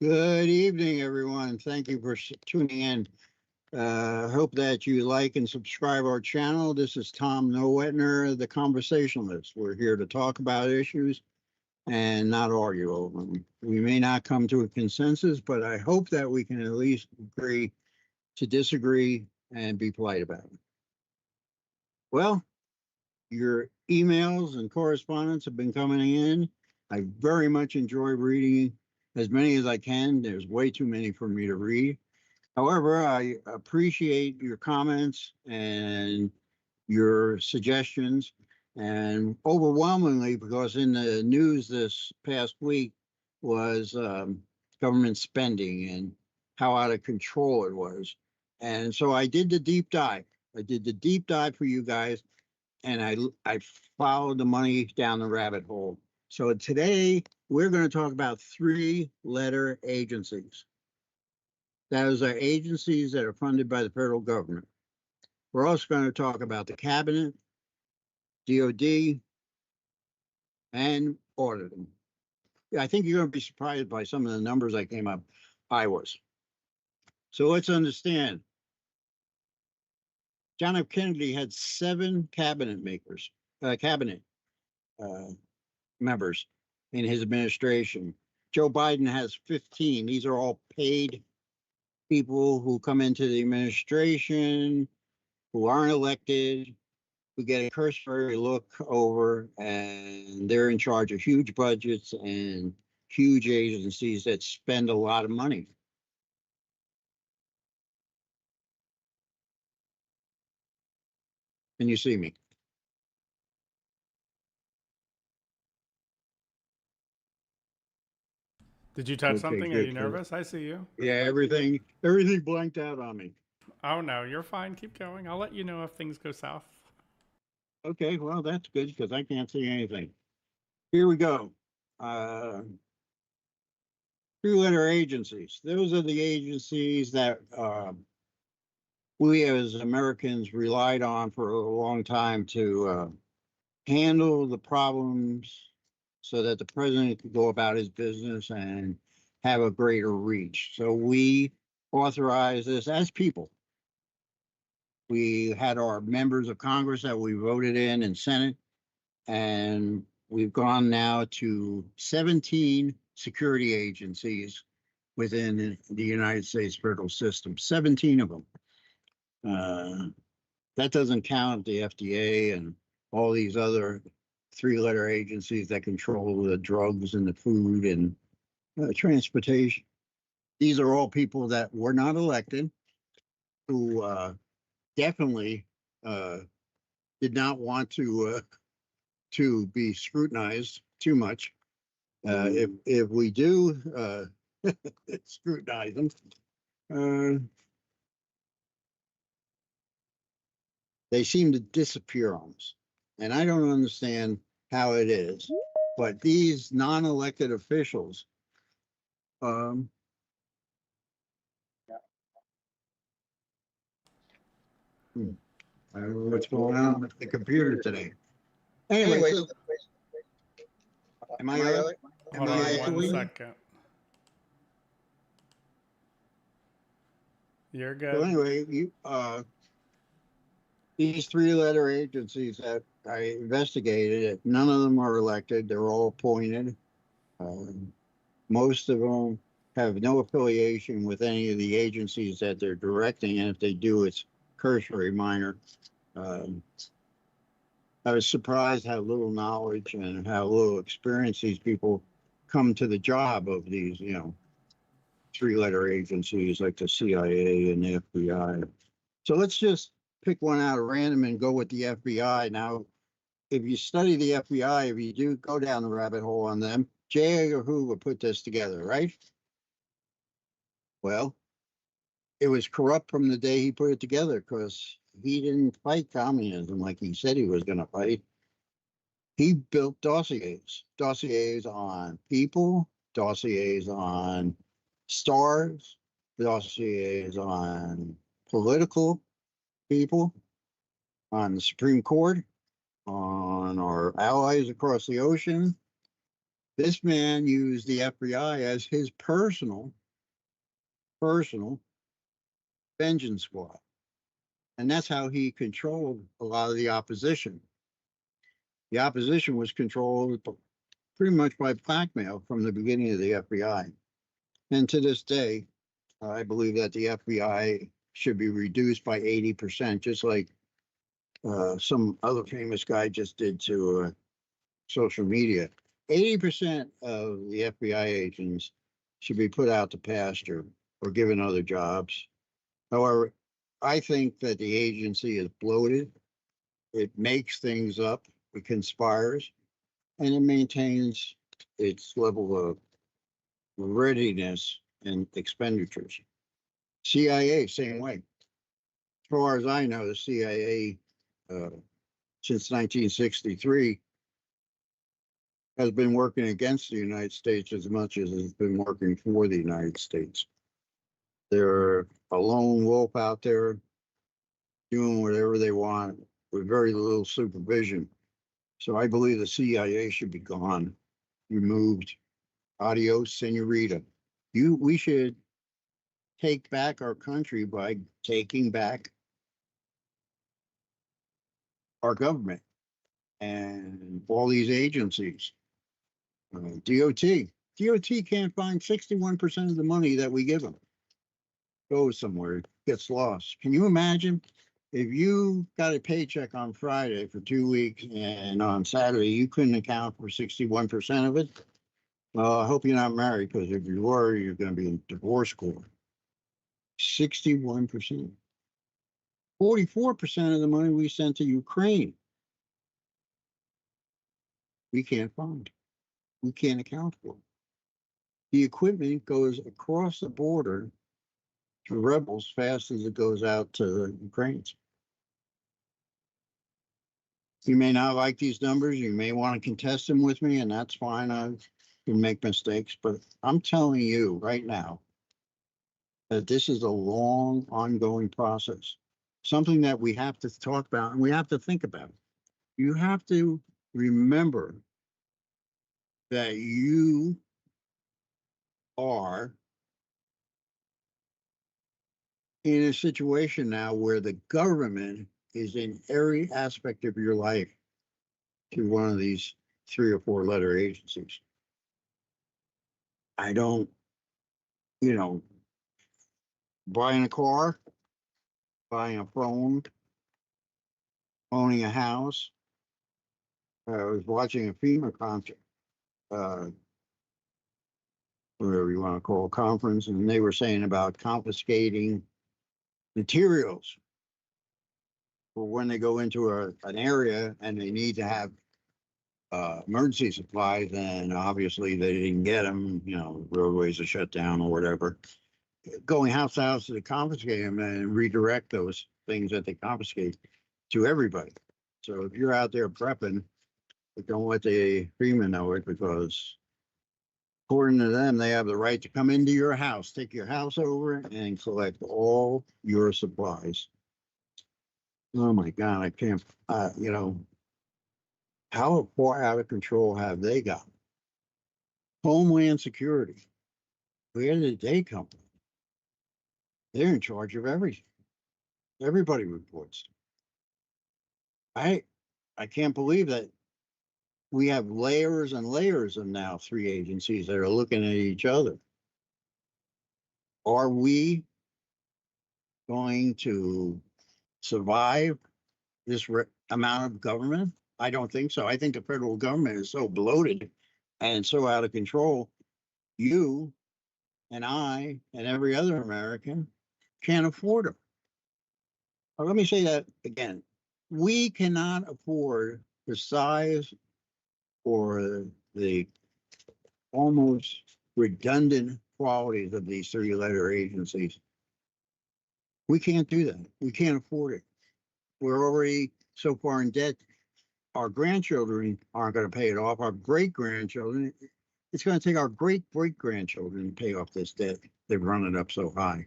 Good evening, everyone. Thank you for tuning in. Hope that you like and subscribe our channel. This is Tom Nowetner, the conversationalist. We're here to talk about issues and not argue over them. We may not come to a consensus, but I hope that we can at least agree to disagree and be polite about it. Well, your emails and correspondence have been coming in. I very much enjoy reading as many as I can. There's way too many for me to read. However, I appreciate your comments and your suggestions, and overwhelmingly, because in the news this past week was government spending and how out of control it was. And so I did the deep dive. I did the deep dive for you guys, and I followed the money down the rabbit hole. So today we're going to talk about three-letter agencies. Those are agencies that are funded by the federal government. We're also going to talk about the cabinet, DOD, and auditing. I think you're going to be surprised by some of the numbers I came up. I was. So let's understand. John F. Kennedy had 7 cabinet uh, members in his administration. Joe Biden has 15. These are all paid people who come into the administration, who aren't elected, who get a cursory look over, and they're in charge of huge budgets and huge agencies that spend a lot of money. Can you see me? Did you touch Okay, something? Are you good. nervous? I see you. Yeah, everything blanked out on me. Oh no, you're fine. Keep going. I'll let you know if things go south. Okay, well, that's good because I can't see anything. Here we go. Uh, Three-letter agencies. Those are the agencies that we as Americans relied on for a long time to handle the problems so that the president could go about his business and have a greater reach. So we authorized this as people. We had our members of Congress that we voted in and Senate, and we've gone now to 17 security agencies within the United States federal system, 17 of them. That doesn't count the FDA and all these other three-letter agencies that control the drugs and the food and transportation. These are all people that were not elected, who definitely did not want to be scrutinized too much. If we do scrutinize them, they seem to disappear on us. And I don't understand how it is. But these non-elected officials, um, I don't know what's going on with the computer today. Anyway, so am I Hold on one second. You're So good. anyway, these three-letter agencies that I investigated, none of them are elected. They're all appointed. Most of them have no affiliation with any of the agencies that they're directing, and if they do, it's cursory, minor. Um, I was surprised how little knowledge and how little experience these people come to the job of these, three-letter agencies like the CIA and the FBI. So let's just pick one out at random and go with the FBI. Now, if you study the FBI, if you do go down the rabbit hole on them, J. Edgar Hoover put this together, right? Well, it was corrupt from the day he put it together because he didn't fight communism like he said he was going to fight. He built dossiers on people, dossiers on stars, dossiers on political people, on the Supreme Court, on our allies across the ocean, This man used the FBI as his personal vengeance squad. And that's how he controlled a lot of the opposition. The opposition was controlled pretty much by blackmail from the beginning of the FBI. And to this day, I believe that the FBI should be reduced by 80%, just like some other famous guy just did to social media. 80% of the FBI agents should be put out to pasture or given other jobs. However, I think that the agency is bloated. It makes things up, it conspires, and it maintains its level of readiness and expenditures. CIA, same way. As far as I know, the CIA, since 1963, has been working against the United States as much as it's been working for the United States. They're a lone wolf out there doing whatever they want with very little supervision. So I believe the CIA should be gone, removed. Adios, senorita. We should take back our country by taking back our government and all these agencies. DOT can't find 61% of the money that we give them. Goes somewhere, gets lost. Can you imagine if you got a paycheck on Friday for 2 weeks and on Saturday you couldn't account for 61% of it? Well, I hope you're not married, because if you were, you're going to be in divorce court. 61%. 44% of the money we sent to Ukraine, we can't find. We can't account for. The equipment goes across the border to rebels fast as it goes out to the Ukrainians. You may not like these numbers. You may want to contest them with me, and that's fine. I can make mistakes, but I'm telling you right now that this is a long, ongoing process, something that we have to talk about and we have to think about. You have to remember that you are in a situation now where the government is in every aspect of your life to one of these 3 or 4 letter agencies. I don't, buying a car, buying a phone, owning a house. I was watching a FEMA concert, whatever you want to call a conference, and they were saying about confiscating materials for when they go into an area and they need to have emergency supplies, and obviously they didn't get them, roadways are shut down or whatever. Going house to house to confiscate them and redirect those things that they confiscate to everybody. So if you're out there prepping, don't let the FEMA know it, because according to them, they have the right to come into your house, take your house over, and collect all your supplies. Oh my God, I can't, how far out of control have they got? Homeland Security, where did they come from? They're in charge of everything. Everybody reports. I can't believe that we have layers and layers of now 3 agencies that are looking at each other. Are we going to survive this amount of government? I don't think so. I think the federal government is so bloated and so out of control. You and I and every other American can't afford them. Well, let me say that again. We cannot afford the size or the almost redundant qualities of these 3-letter agencies. We can't do that. We can't afford it. We're already so far in debt. Our grandchildren aren't going to pay it off. Our great-grandchildren, it's going to take our great-great-grandchildren to pay off this debt. They've run it up so high.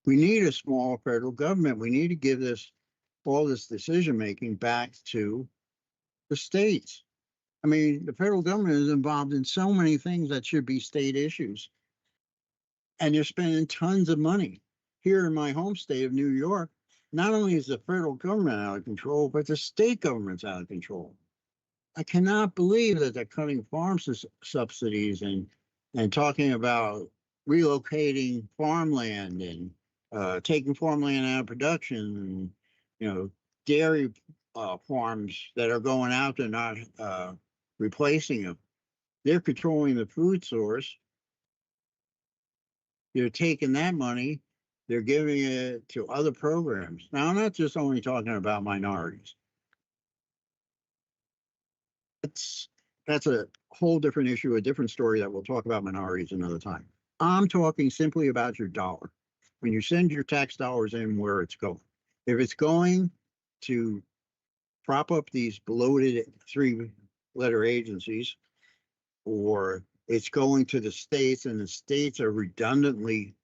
We need a small federal government. We need to give all this decision-making back to the states. I mean, the federal government is involved in so many things that should be state issues. And they're spending tons of money. Here in my home state of New York, not only is the federal government out of control, but the state government's out of control. I cannot believe that they're cutting farm subsidies and talking about relocating farmland and taking farmland out of production and, you know, dairy farms that are going out, they're not replacing them. They're controlling the food source. They're taking that money, they're giving it to other programs. Now, I'm not just only talking about minorities. That's a whole different issue, a different story that we'll talk about minorities another time. I'm talking simply about your dollar. When you send your tax dollars in, where it's going. If it's going to prop up these bloated 3-letter agencies, or it's going to the states and the states are redundantly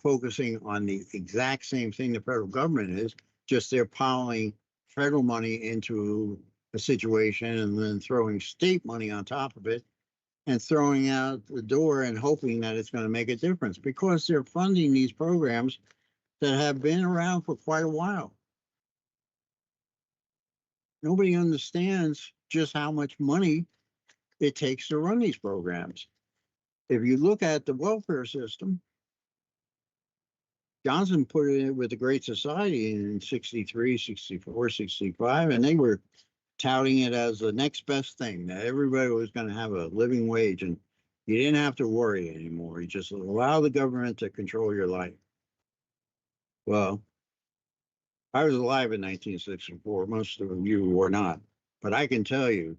focusing on the exact same thing the federal government is, just they're piling federal money into a situation and then throwing state money on top of it and throwing out the door and hoping that it's going to make a difference, because they're funding these programs that have been around for quite a while. Nobody understands just how much money it takes to run these programs. If you look at the welfare system, Johnson put it with the Great Society in 63, 64, 65, and they were touting it as the next best thing, that everybody was going to have a living wage and you didn't have to worry anymore. You just allow the government to control your life. Well, I was alive in 1964. Most of you were not, but I can tell you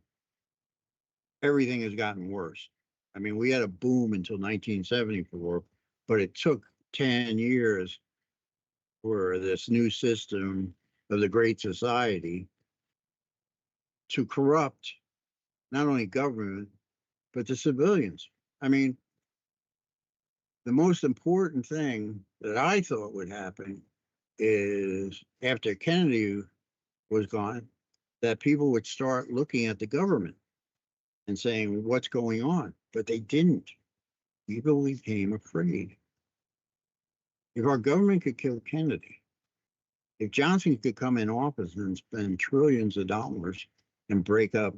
everything has gotten worse. I mean, we had a boom until 1974, but it took 10 years for this new system of the Great Society to corrupt not only government, but the civilians. I mean, the most important thing that I thought would happen is after Kennedy was gone, that people would start looking at the government and saying, what's going on? But they didn't. People became afraid. If our government could kill Kennedy, if Johnson could come in office and spend trillions of dollars and break up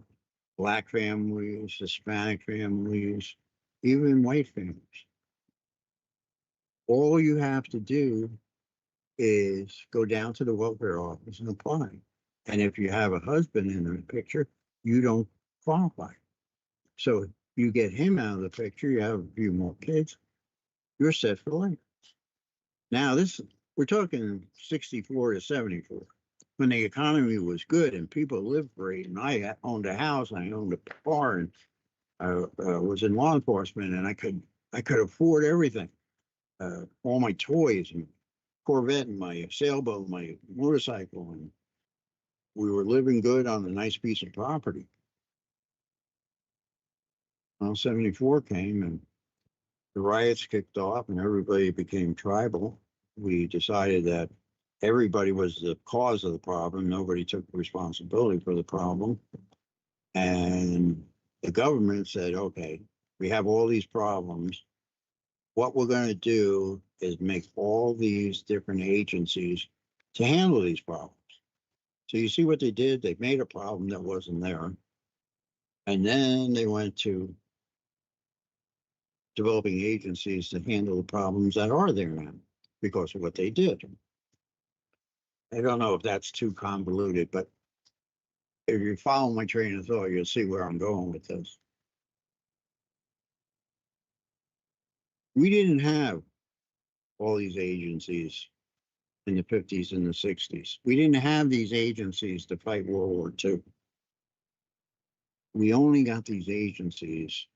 Black families, Hispanic families, even white families, all you have to do is go down to the welfare office and apply. And if you have a husband in the picture, you don't qualify. So you get him out of the picture, you have a few more kids, you're set for life. Now we're talking 64 to 74, when the economy was good and people lived great, and I owned a house, I owned a car, and I was in law enforcement, and I could afford everything, all my toys and Corvette and my sailboat, my motorcycle, and we were living good on a nice piece of property. Well, 74 came and the riots kicked off and everybody became tribal. We decided that everybody was the cause of the problem. Nobody took responsibility for the problem. And the government said, okay, we have all these problems. What we're going to do is make all these different agencies to handle these problems. So you see what they did? They made a problem that wasn't there. And then they went to developing agencies to handle the problems that are there now because of what they did. I don't know if that's too convoluted, but if you follow my train of thought, you'll see where I'm going with this. We didn't have all these agencies in the 50s and the 60s. We didn't have these agencies to fight World War II. We only got these agencies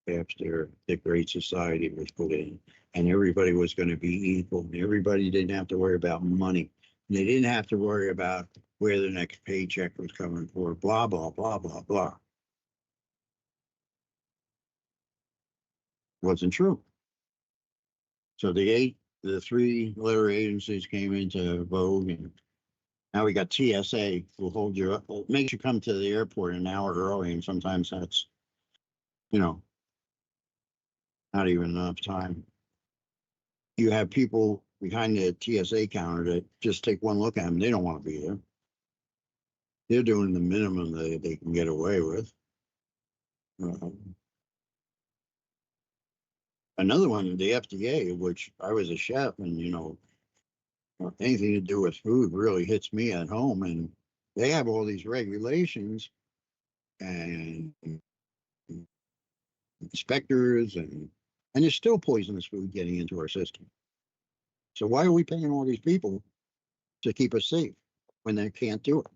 after the Great Society was put in, and everybody was going to be equal, and everybody didn't have to worry about money. And they didn't have to worry about where the next paycheck was coming for, blah, blah, blah, blah, blah. Wasn't true. So the 3-letter agencies came into vogue, Now we got TSA will hold you up, makes you come to the airport an hour early, and sometimes that's, you know, not even enough time. You have people behind the TSA counter that just take one look at them. They don't want to be there. They're doing the minimum that they can get away with. Another one, the FDA, which I was a chef, and anything to do with food really hits me at home. And they have all these regulations and inspectors, and there's still poisonous food getting into our system. So why are we paying all these people to keep us safe when they can't do it?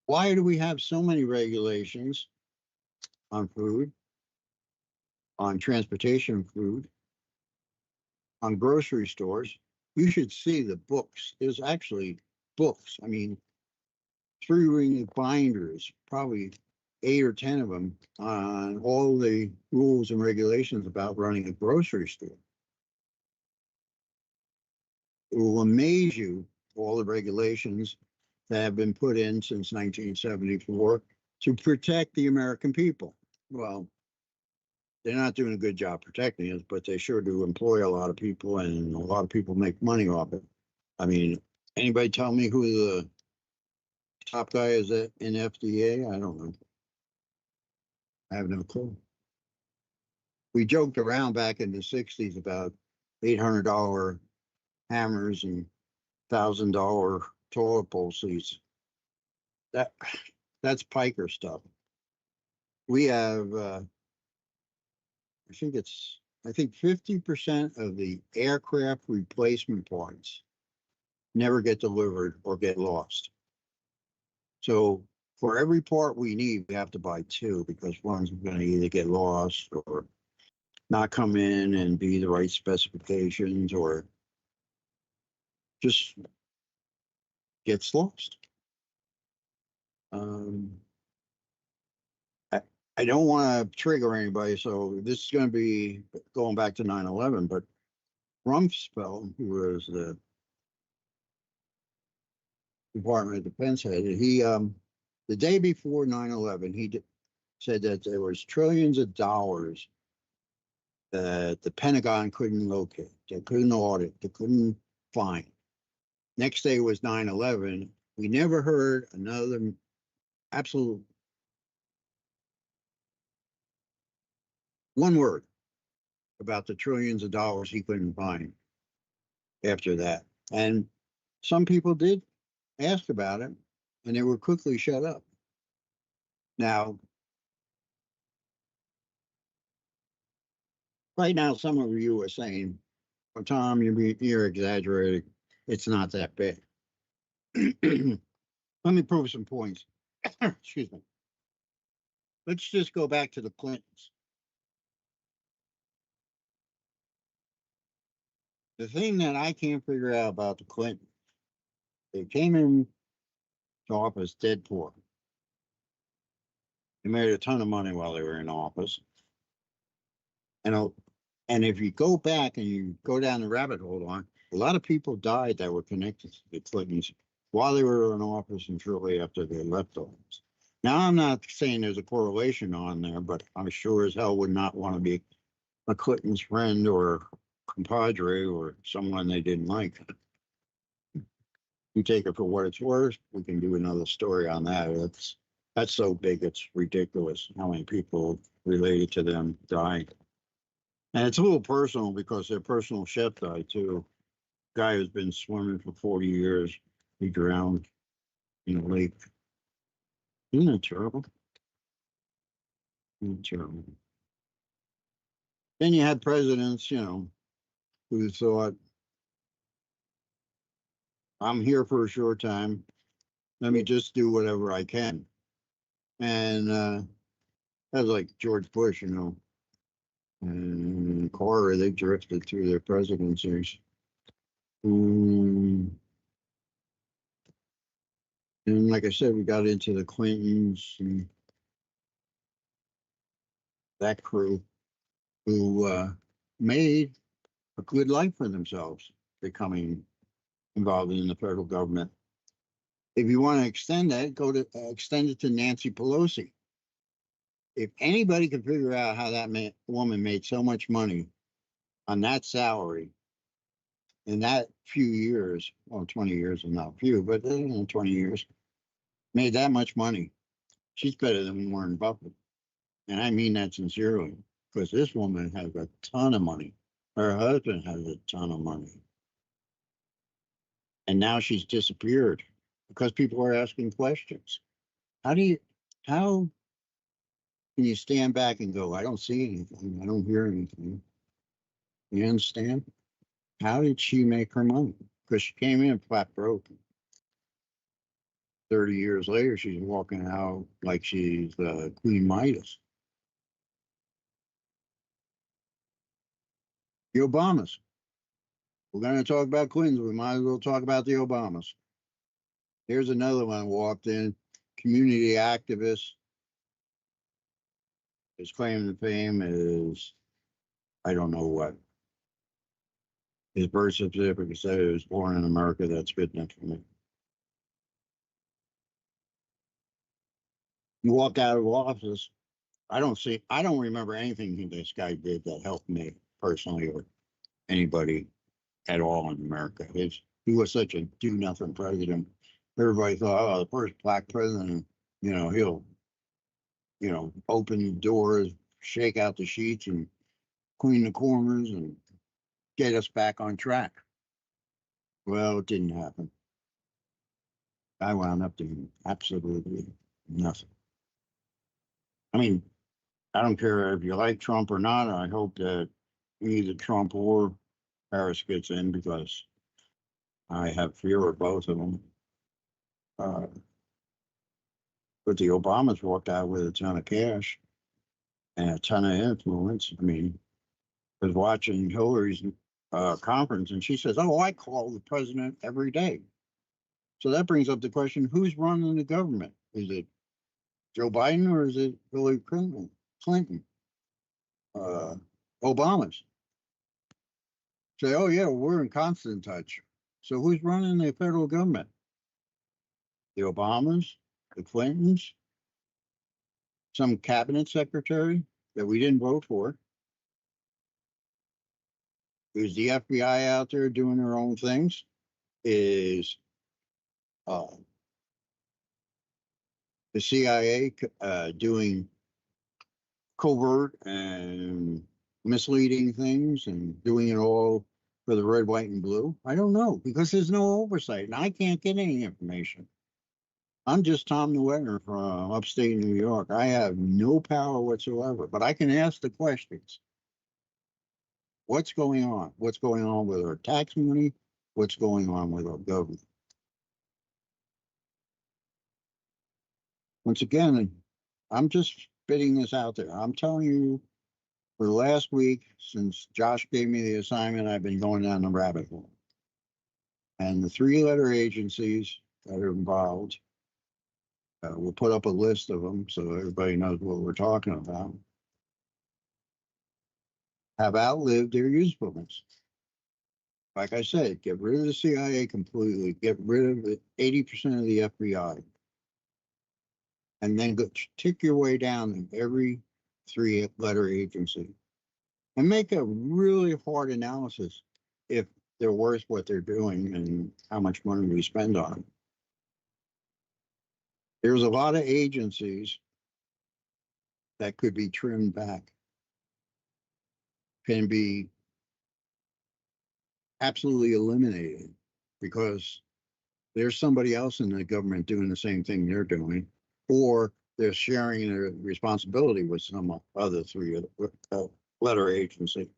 Why do we have so many regulations on food, on transportation of food, on grocery stores? You should see the books. There's actually books. I mean, 3-ring binders, probably 8 or 10 of them, on all the rules and regulations about running a grocery store. It will amaze you, all the regulations that have been put in since 1974 to protect the American people. Well, they're not doing a good job protecting us, but they sure do employ a lot of people, and a lot of people make money off it. I mean, anybody tell me who the top guy is in FDA? I don't know. I have no clue. We joked around back in the 60s about $800 hammers and $1,000 toilet bowl seats. That's piker stuff. We have, I think 50% of the aircraft replacement parts never get delivered or get lost. So for every part we need, we have to buy 2, because one's going to either get lost or not come in and be the right specifications, or just gets lost. I don't want to trigger anybody, so this is going to be going back to 9/11, but Rumsfeld, who was the Department of Defense head, he the day before 9/11, he said that there was trillions of dollars that the Pentagon couldn't locate, they couldn't audit, they couldn't find. Next day was 9/11. We never heard another absolute one word about the trillions of dollars he couldn't find after that. And some people did ask about it, and they were quickly shut up. Now, right now, some of you are saying, well, Tom, you're exaggerating. It's not that bad. Let me prove some points. Excuse me. Let's just go back to the Clintons. The thing that I can't figure out about the Clintons, they came in to office dead poor. They made a ton of money while they were in office. And if you go back and you go down the rabbit hole on, a lot of people died that were connected to the Clintons while they were in office and shortly after they left office. Now, I'm not saying there's a correlation on there, but I sure as hell would not want to be a Clinton's friend or compadre or someone they didn't like. You take it for what it's worth. We can do another story on that. That's so big, it's ridiculous how many people related to them died. And it's a little personal because their personal chef died too. Guy who's been swimming for 40 years, he drowned in a lake. Isn't that terrible? Isn't that terrible? Then you had presidents, who thought, I'm here for a short time. Let me just do whatever I can. And that was like George Bush, and Carter, they drifted through their presidencies. And like I said, we got into the Clintons and that crew who made a good life for themselves, becoming involved in the federal government. If you want to extend that, extend it to Nancy Pelosi. If anybody could figure out how that woman made so much money on that salary in that few years, well, 20 years is not few, but 20 years, made that much money, she's better than Warren Buffett. And I mean that sincerely, because this woman has a ton of money. Her husband has a ton of money. And now she's disappeared because people are asking questions. How can you stand back and go, I don't see anything, I don't hear anything? You understand? How did she make her money? Because she came in flat broke. 30 years later, she's walking out like she's Queen Midas. The Obamas. We're going to talk about Clintons. We might as well talk about the Obamas. Here's another one walked in. Community activist. His claim to fame is, I don't know what. His birth certificate said he was born in America. That's good enough for me. He walked out of office. I don't remember anything this guy did that helped me personally or anybody at all in America. He was such a do-nothing president. Everybody thought, oh, the first black president, he'll, open doors, shake out the sheets, and clean the corners, and get us back on track. Well, it didn't happen. I wound up doing absolutely nothing. I mean, I don't care if you like Trump or not. I hope that either Trump or Harris gets in, because I have fear of both of them. But the Obamas walked out with a ton of cash and a ton of influence. I mean, I was watching Hillary's conference, and she says, "Oh, I call the president every day." So that brings up the question: who's running the government? Is it Joe Biden or is it Hillary Clinton? Obama's. Say, oh yeah, we're in constant touch. So who's running the federal government? The Obamas, the Clintons, some cabinet secretary that we didn't vote for. Is the FBI out there doing their own things? Is the CIA doing covert and misleading things and doing it all for the red, white, and blue? I don't know, because there's no oversight and I can't get any information. I'm just Tom Newetner from upstate New York. I have no power whatsoever, but I can ask the questions. What's going on? What's going on with our tax money? What's going on with our government? Once again, I'm just spitting this out there. I'm telling you, for the last week, since Josh gave me the assignment, I've been going down the rabbit hole. And the 3-letter agencies that are involved, we'll put up a list of them so everybody knows what we're talking about, have outlived their usefulness. Like I said, get rid of the CIA completely, get rid of 80% of the FBI, and then go tick your way down in every 3-letter agency and make a really hard analysis if they're worth what they're doing and how much money we spend on them. There's a lot of agencies that could be trimmed back, can be absolutely eliminated, because there's somebody else in the government doing the same thing they're doing, or they're sharing their responsibility with some other 3-letter agency.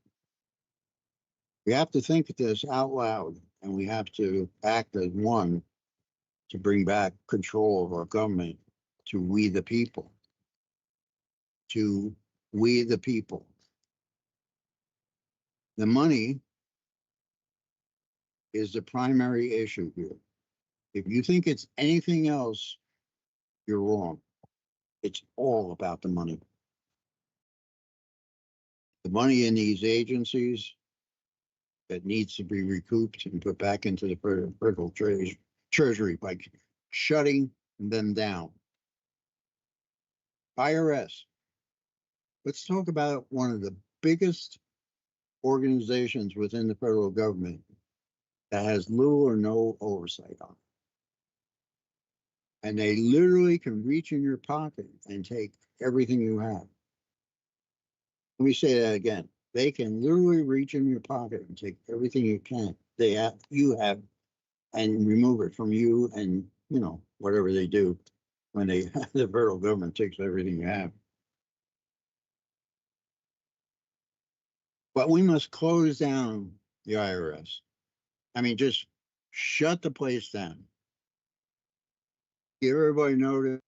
We have to think this out loud, and we have to act as one to bring back control of our government to we the people. To we the people. The money is the primary issue here. If you think it's anything else, you're wrong. It's all about the money. The money in these agencies that needs to be recouped and put back into the federal treasury by shutting them down. IRS. Let's talk about one of the biggest organizations within the federal government that has little or no oversight on it. And they literally can reach in your pocket and take everything you have. Let me say that again. They can literally reach in your pocket and take everything you have and remove it from you, and whatever they do when the federal government takes everything you have. But we must close down the IRS. I mean, just shut the place down. Give everybody notice.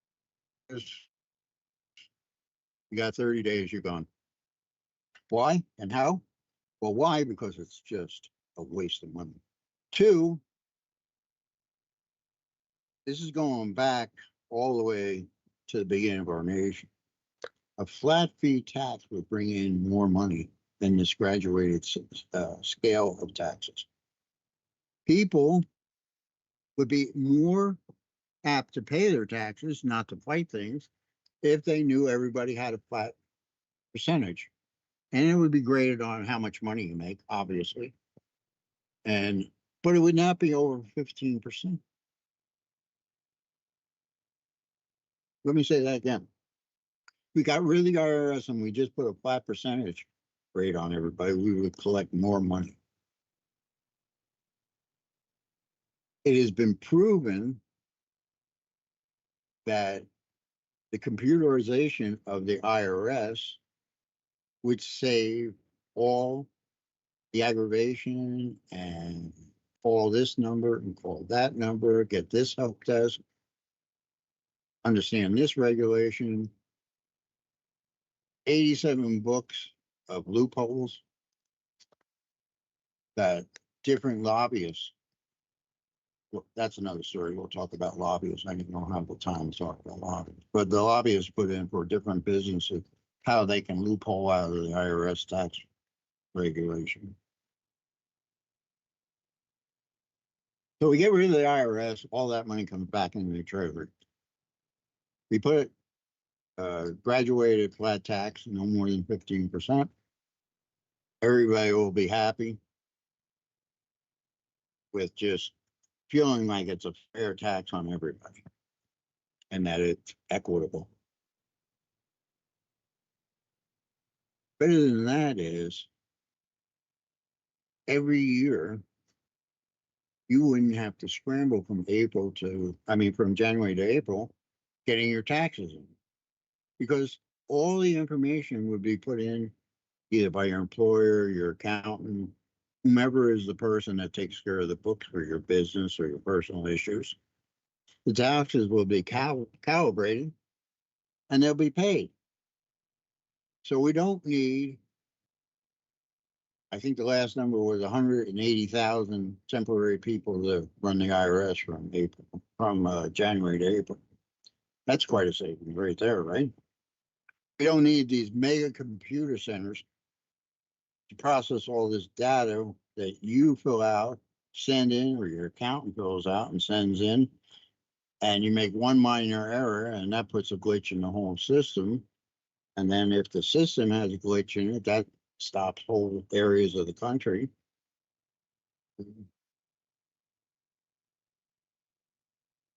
You got 30 days, you're gone. Why and how? Well, why? Because it's just a waste of money. Two, this is going back all the way to the beginning of our nation. A flat fee tax would bring in more money than this graduated scale of taxes. People would be more apt to pay their taxes, not to fight things, if they knew everybody had a flat percentage. And it would be graded on how much money you make, obviously. But it would not be over 15%. Let me say that again. We got rid of the IRS and we just put a flat percentage rate on everybody, we would collect more money. It has been proven that the computerization of the IRS would save all the aggravation and call this number and call that number, get this help desk, understand this regulation, 87 books of loopholes that different lobbyists, well, that's another story. We'll talk about lobbyists. I don't have the time to talk about lobbyists, but the lobbyists put in for different businesses how they can loophole out of the IRS tax regulation. So we get rid of the IRS, all that money comes back into the treasury. We put graduated flat tax, no more than 15%. Everybody will be happy with just feeling like it's a fair tax on everybody and that it's equitable. Better than that is every year you wouldn't have to scramble from January to April getting your taxes in, because all the information would be put in either by your employer, your accountant, whomever is the person that takes care of the books for your business or your personal issues. The taxes will be calibrated and they'll be paid. So we don't need, I think the last number was 180,000 temporary people to run the IRS from January to April. That's quite a savings right there, right? We don't need these mega computer centers to process all this data that you fill out, send in, or your accountant fills out and sends in, and you make one minor error and that puts a glitch in the whole system. And then if the system has a glitch in it, that stops whole areas of the country.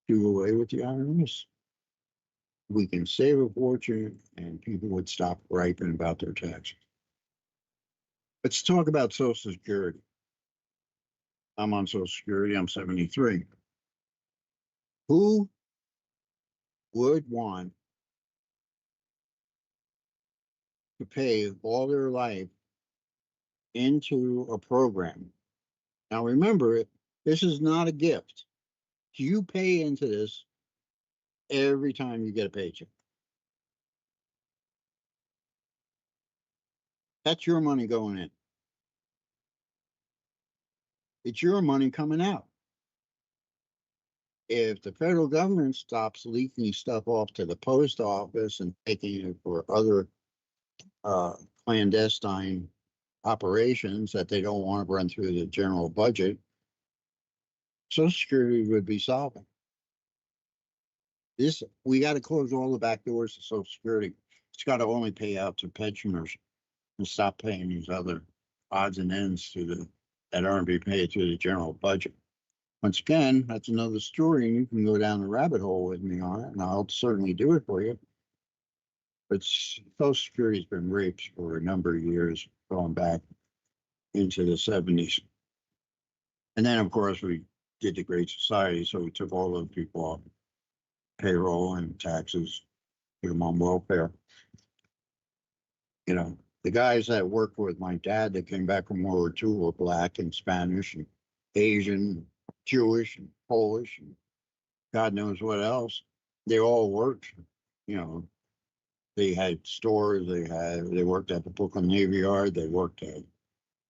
Do away with the IRS. We can save a fortune and people would stop griping about their taxes. Let's talk about Social Security. I'm on Social Security, I'm 73. Who would want to pay all their life into a program? Now remember, this is not a gift. You pay into this every time you get a paycheck. That's your money going in. It's your money coming out. If the federal government stops leaking stuff off to the post office and taking it for other clandestine operations that they don't want to run through the general budget, Social Security would be solving. We got to close all the back doors to Social Security. It's got to only pay out to pensioners and stop paying these other odds and ends that aren't being paid through the general budget. Once again, that's another story, and you can go down the rabbit hole with me on it, and I'll certainly do it for you. But Social Security's been raped for a number of years, going back into the 70s. And then, of course, we did the Great Society, so we took all those people off payroll and taxes, put them on welfare. You know, the guys that worked with my dad that came back from World War II were Black and Spanish and Asian, Jewish and Polish and God knows what else. They all worked, you know. They had stores, they worked at the Brooklyn Navy Yard, they worked at,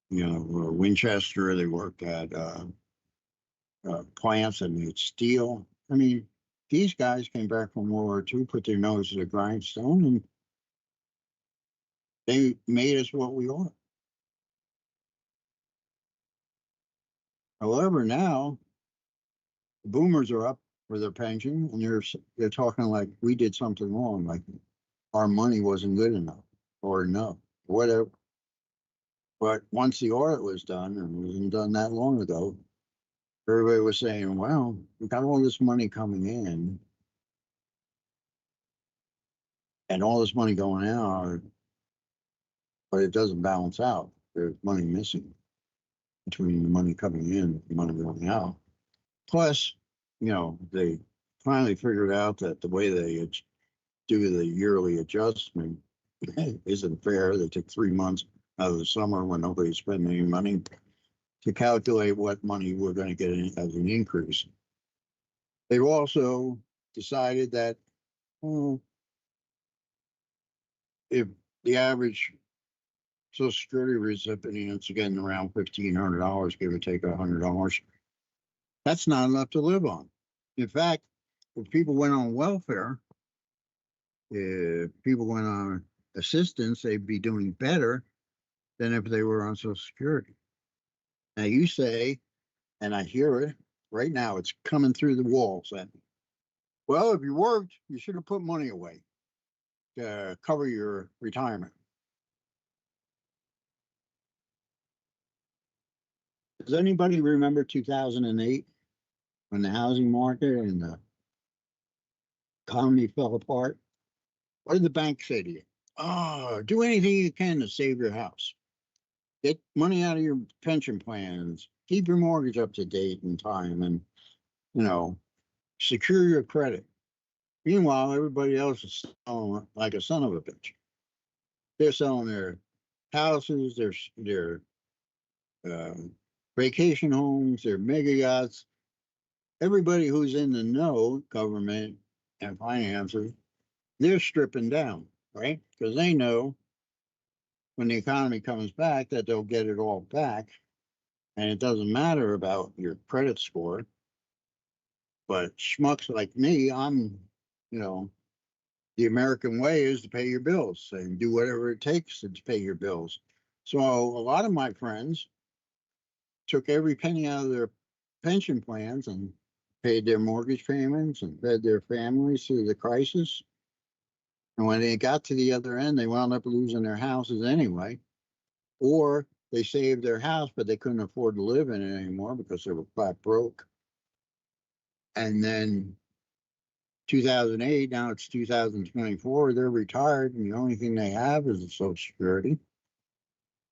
you know, Winchester, they worked at plants that made steel. I mean, these guys came back from World War II, put their nose to the grindstone, and they made us what we are. However, now the boomers are up for their pension, and they're talking like we did something wrong, like our money wasn't good enough or enough, whatever. But once the audit was done, and it wasn't done that long ago, everybody was saying, well, we got all this money coming in and all this money going out, but it doesn't balance out. There's money missing between the money coming in and the money going out. Plus, you know, they finally figured out that the way they do the yearly adjustment isn't fair. They took 3 months out of the summer when nobody's spending any money to calculate what money we're going to get as an increase. They've also decided that, well, if the average Social Security recipient's getting around $1,500, give or take $100, that's not enough to live on. In fact, if people went on welfare, if people went on assistance, they'd be doing better than if they were on Social Security. Now you say, and I hear it right now, it's coming through the walls at me. Well, if you worked, you should have put money away to cover your retirement. Does anybody remember 2008 when the housing market and the economy fell apart? What did the bank say to you? Oh, do anything you can to save your house. Get money out of your pension plans. Keep your mortgage up to date in time, and, you know, secure your credit. Meanwhile, everybody else is selling like a son of a bitch. They're selling their houses, their vacation homes, their mega yachts. Everybody who's in the know, government and finances, they're stripping down, right? Because they know when the economy comes back that they'll get it all back. And it doesn't matter about your credit score. But schmucks like me, I'm, you know, the American way is to pay your bills and do whatever it takes to pay your bills. So a lot of my friends took every penny out of their pension plans and paid their mortgage payments and fed their families through the crisis. And when they got to the other end, they wound up losing their houses anyway. Or they saved their house, but they couldn't afford to live in it anymore because they were flat broke. And then 2008, now it's 2024, they're retired, and the only thing they have is the Social Security.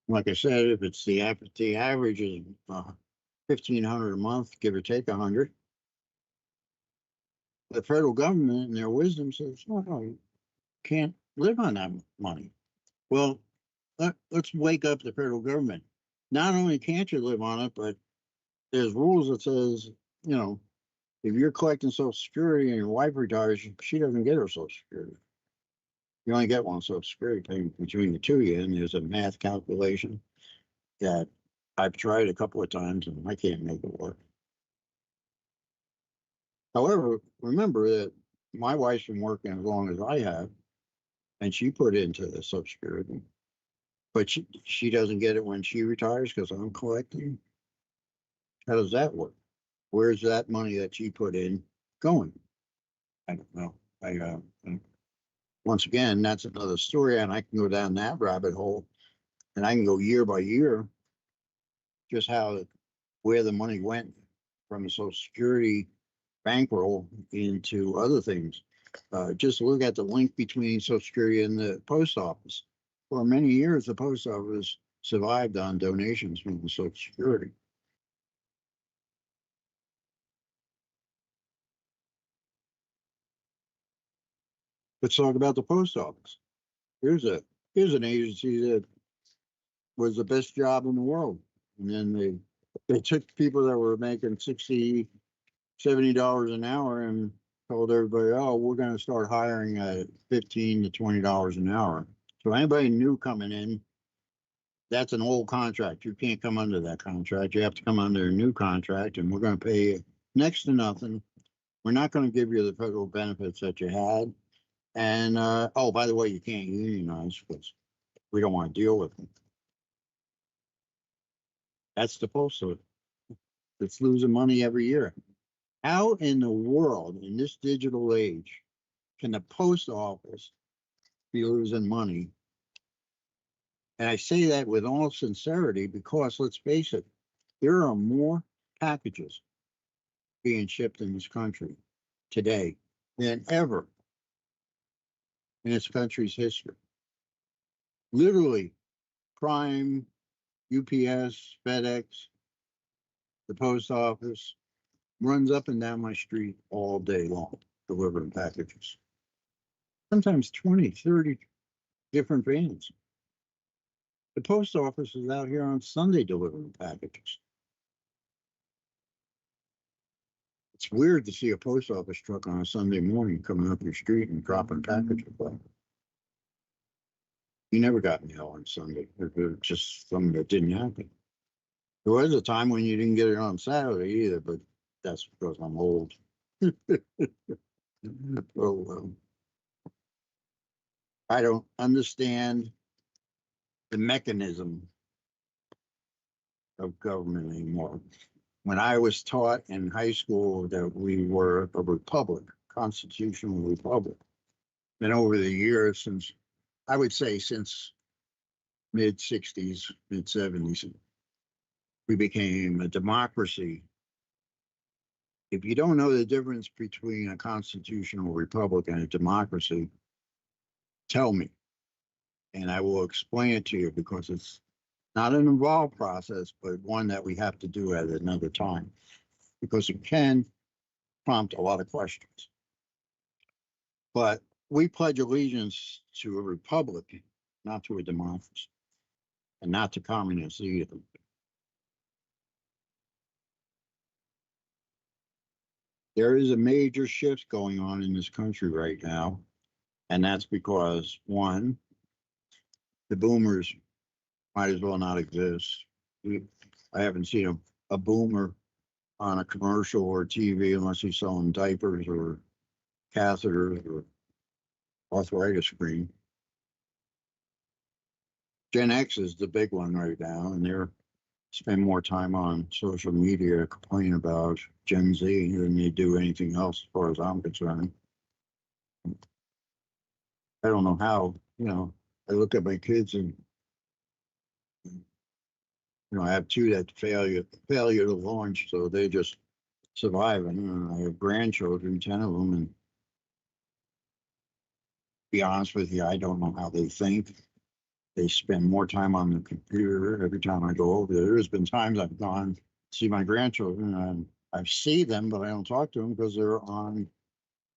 Like I said, if it's the average is $1,500 a month, give or take 100. The federal government, in their wisdom, says, "Oh, no, you can't live on that money." Well, let's wake up the federal government. Not only can't you live on it, but there's rules that says, you know, if you're collecting Social Security and your wife retires, she doesn't get her Social Security. You only get one Social Security payment between the two of you, and there's a math calculation that I've tried a couple of times and I can't make it work. However, remember that my wife's been working as long as I have, and she put into the Social Security, but she doesn't get it when she retires because I'm collecting. How does that work? Where's that money that she put in going? I don't know. I once again, that's another story, and I can go down that rabbit hole, and I can go year by year, just where the money went from the Social Security bankroll into other things. Just look at the link between Social Security and the post office. For many years, the post office survived on donations from the Social Security. Let's talk about the post office. Here's an agency that was the best job in the world. And then they took people that were making $60, $70 an hour and told everybody, oh, we're going to start hiring at $15 to $20 an hour. So anybody new coming in, that's an old contract. You can't come under that contract. You have to come under a new contract, and we're going to pay you next to nothing. We're not going to give you the federal benefits that you had. And oh, by the way, you can't unionize because we don't want to deal with them. That's the post office. It's losing money every year. How in the world, in this digital age, can the post office be losing money? And I say that with all sincerity because let's face it, there are more packages being shipped in this country today than ever in this country's history. Literally, Prime, UPS, FedEx, the post office runs up and down my street all day long, delivering packages. Sometimes 20, 30 different vans. The post office is out here on Sunday delivering packages. It's weird to see a post office truck on a Sunday morning coming up your street and dropping packages off. You never got mail on Sunday. It was just something that didn't happen. There was a time when you didn't get it on Saturday either, but that's because I'm old. Oh, I don't understand the mechanism of government anymore. When I was taught in high school that we were a republic, constitutional republic, and over the years since, I would say since mid-60s, mid-70s, we became a democracy. If you don't know the difference between a constitutional republic and a democracy, tell me, and I will explain it to you because it's not an involved process, but one that we have to do at another time because it can prompt a lot of questions. But we pledge allegiance to a republic, not to a democracy, and not to communists either. There is a major shift going on in this country right now, and that's because, one, the boomers might as well not exist. I haven't seen a boomer on a commercial or TV unless he's selling diapers or catheters or arthritis cream. Gen X is the big one right now, and they're spend more time on social media complaining about Gen Z than they do anything else, as far as I'm concerned. I don't know how, I look at my kids and, I have two that failure to launch, so they just survive. And I have grandchildren, 10 of them, and be honest with you, I don't know how they think. They spend more time on the computer every time I go over there. There's been times I've gone to see my grandchildren and I see them, but I don't talk to them because they're on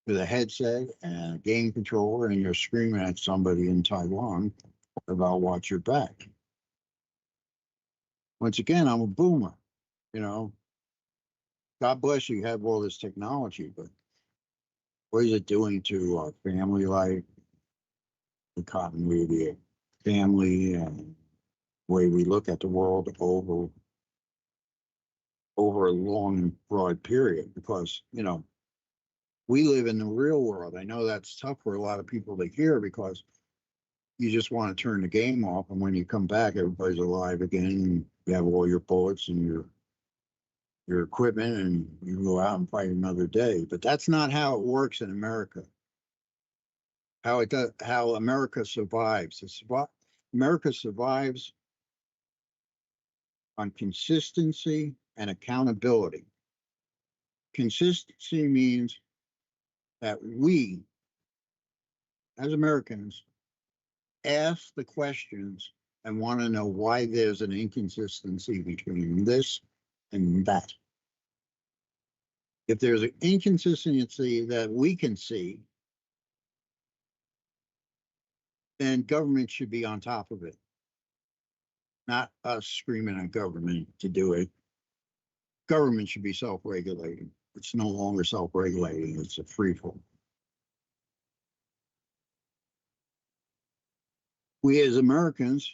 with a headset and a game controller and you're screaming at somebody in Taiwan about watch your back. Once again, I'm a boomer, God bless you have all this technology, but what is it doing to our family life, the continuity of family and way we look at the world over a long and broad period? Because we live in the real world. I know that's tough for a lot of people to hear because you just want to turn the game off, and when you come back, everybody's alive again, and you have all your bullets and your equipment, and you go out and fight another day. But that's not how it works in America. how America survives. America survives on consistency and accountability. Consistency means that we, as Americans, ask the questions and want to know why there's an inconsistency between this and that. If there's an inconsistency that we can see, then government should be on top of it, not us screaming at government to do it. Government should be self-regulating. It's no longer self-regulating, it's a free fall. We as Americans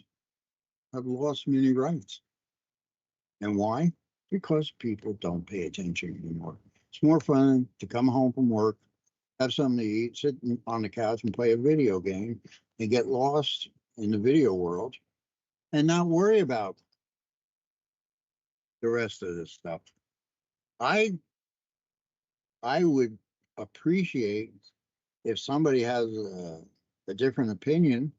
have lost many rights. And why? Because people don't pay attention anymore. It's more fun to come home from work, have something to eat, sit on the couch and play a video game and get lost in the video world and not worry about the rest of this stuff. I would appreciate if somebody has a different opinion,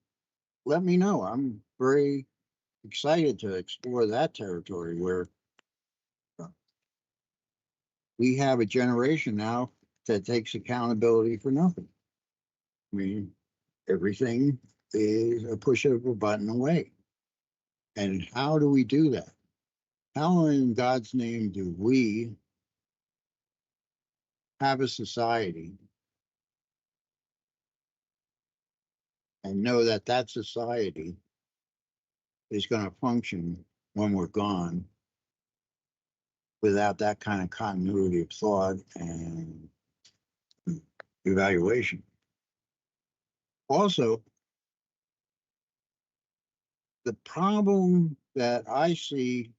let me know. I'm very excited to explore that territory where we have a generation now that takes accountability for nothing. I mean, everything is a push of a button away. And how do we do that? How in God's name do we have a society and know that that society is going to function when we're gone without that kind of continuity of thought and evaluation? Also, the problem that I see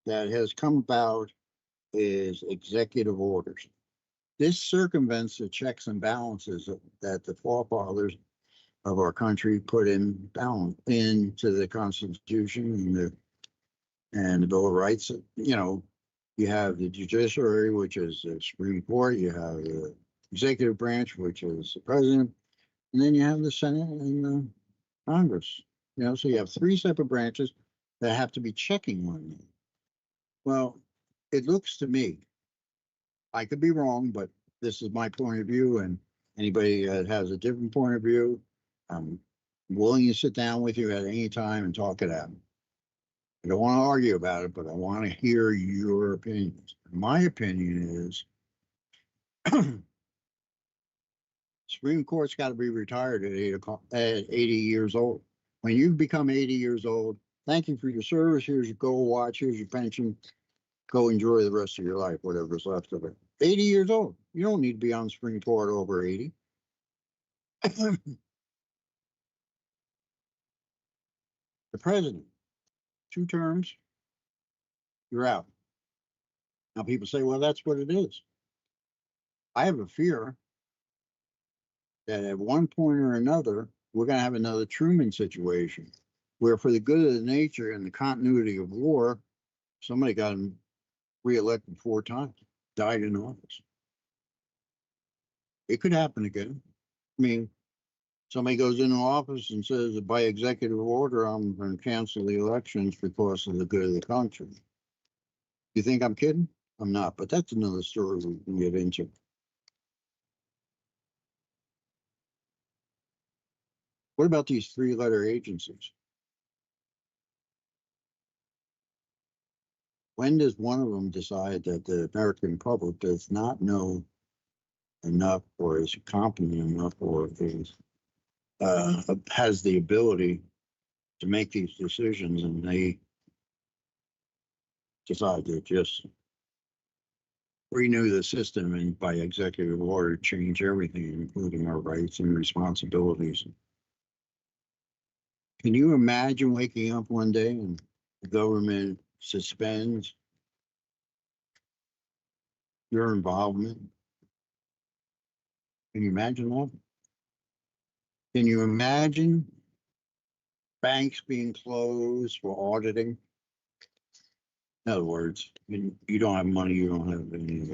that has come about is executive orders. This circumvents the checks and balances that the forefathers of our country put in balance into the Constitution and the Bill of Rights. You know, you have the judiciary, which is the Supreme Court. You have the executive branch, which is the president, and then you have the Senate and the Congress. You know, so you have three separate branches that have to be checking one another. Well, it looks to me, I could be wrong, but this is my point of view, and anybody that has a different point of view, I'm willing to sit down with you at any time and talk it out. I don't want to argue about it, but I want to hear your opinions. My opinion is Supreme Court's got to be retired at 80 years old. When you become 80 years old, thank you for your service. Here's your gold watch. Here's your pension. Go enjoy the rest of your life, whatever's left of it. 80 years old. You don't need to be on the Supreme Court over 80. The president, 2 terms, you're out. Now people say, well, that's what it is. I have a fear that at one point or another, we're going to have another Truman situation where for the good of the nature and the continuity of war, somebody got him reelected 4 times, died in office. It could happen again. I mean, somebody goes into office and says, by executive order, I'm going to cancel the elections because of the good of the country. You think I'm kidding? I'm not, but that's another story we can get into. What about these 3-letter agencies? When does one of them decide that the American public does not know enough or is competent enough or is has the ability to make these decisions, and they decide to just renew the system and by executive order change everything, including our rights and responsibilities? Can you imagine waking up one day and the government suspends your involvement? Can you imagine that? Can you imagine banks being closed for auditing? In other words, you don't have money, you don't have any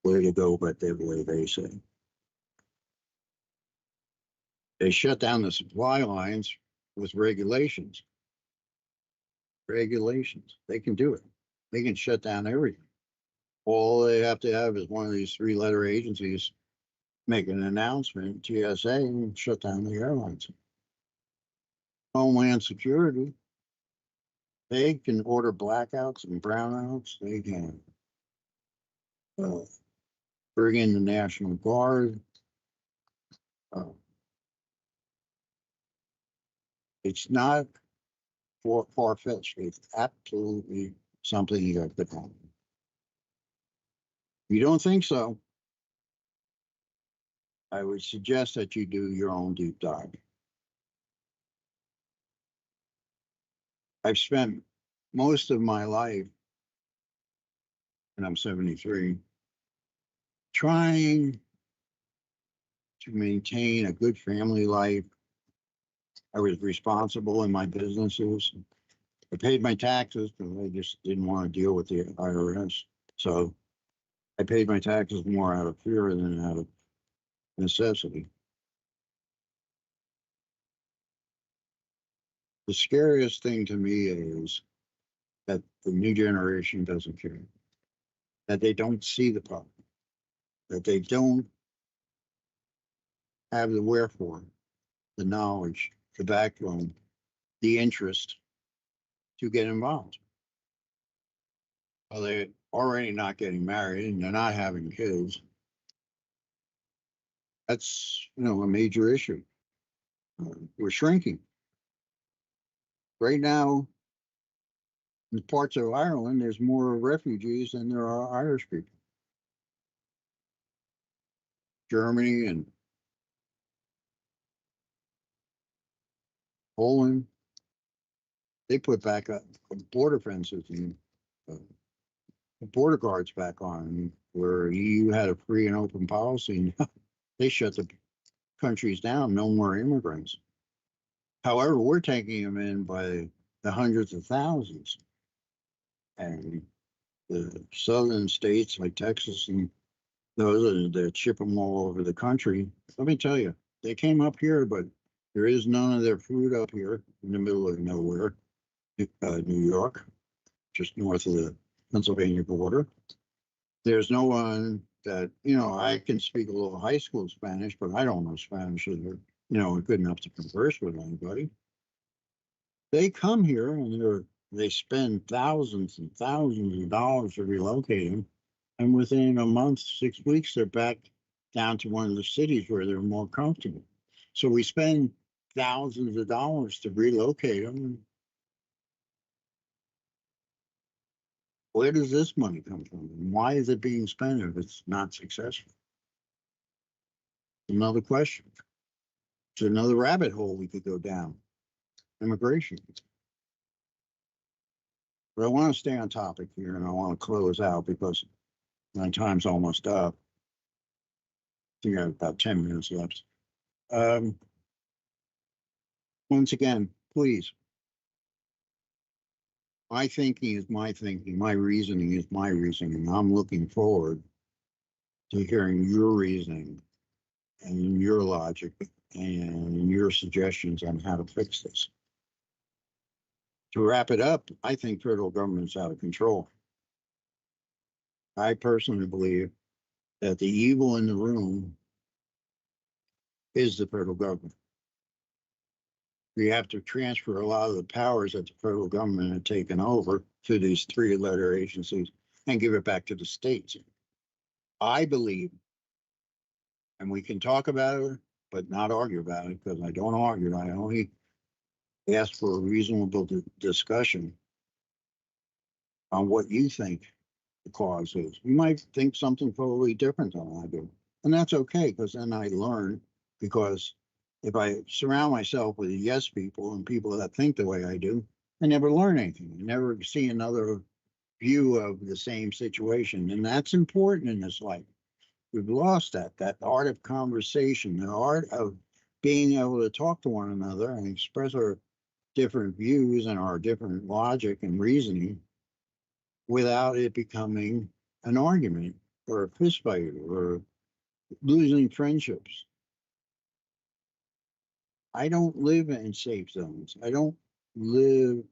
where to go but the way they say. They shut down the supply lines with regulations. Regulations. They can do it. They can shut down everything. All they have to have is one of these three-letter agencies make an announcement, TSA, and shut down the airlines. Homeland Security, they can order blackouts and brownouts. They can bring in the National Guard. It's not far-fetched. It's absolutely something you have to do. If you don't think so, I would suggest that you do your own deep dive. I've spent most of my life, and I'm 73, trying to maintain a good family life. I was responsible in my businesses. I paid my taxes because I just didn't want to deal with the IRS. So I paid my taxes more out of fear than out of necessity. The scariest thing to me is that the new generation doesn't care, that they don't see the problem, that they don't have the wherefore, the knowledge, the backbone, the interest to get involved. Well, they're already not getting married and they're not having kids. That's, a major issue. We're shrinking. Right now, in parts of Ireland, there's more refugees than there are Irish people. Germany and Poland, they put back up border fences and border guards back on, where EU had a free and open policy. They shut the countries down, no more immigrants. However, we're taking them in by the hundreds of thousands. And the southern states like Texas and those that ship them all over the country, let me tell you, they came up here, but there is none of their food up here in the middle of nowhere, New York, just north of the Pennsylvania border. There's no one that, I can speak a little high school Spanish, but I don't know Spanish either, good enough to converse with anybody. They come here and they spend thousands and thousands of dollars to relocate them. And within a month, 6 weeks, they're back down to one of the cities where they're more comfortable. So we spend thousands of dollars to relocate them. Where does this money come from? And why is it being spent if it's not successful? Another question. It's another rabbit hole we could go down. Immigration. But I want to stay on topic here and I want to close out because my time's almost up. I think I have about 10 minutes left. Once again, please. My thinking is my thinking. My reasoning is my reasoning. I'm looking forward to hearing your reasoning and your logic and your suggestions on how to fix this. To wrap it up, I think federal government's out of control. I personally believe that the evil in the room is the federal government. We have to transfer a lot of the powers that the federal government had taken over to these three-letter agencies and give it back to the states. I believe, and we can talk about it, but not argue about it, because I don't argue. I only ask for a reasonable discussion on what you think the cause is. You might think something totally different than I do, and that's okay, because then I learn. Because if I surround myself with yes people and people that think the way I do, I never learn anything. I never see another view of the same situation. And that's important in this life. We've lost that art of conversation, the art of being able to talk to one another and express our different views and our different logic and reasoning without it becoming an argument or a fist fight or losing friendships. I don't live in safe zones. I don't live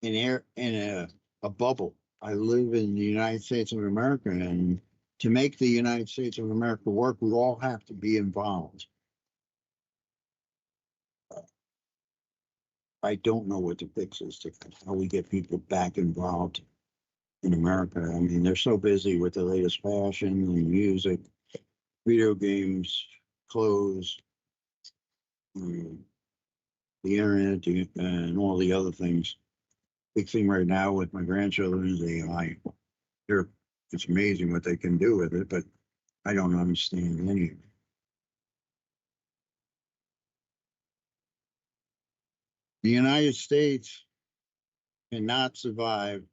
in a bubble. I live in the United States of America, and to make the United States of America work, we all have to be involved. I don't know what the fix is to how we get people back involved in America. I mean, they're so busy with the latest fashion and music, video games, clothes, um, the internet, and all the other things. Big thing right now with my grandchildren is AI. They're, it's amazing what they can do with it, but I don't understand any of it. The United States cannot survive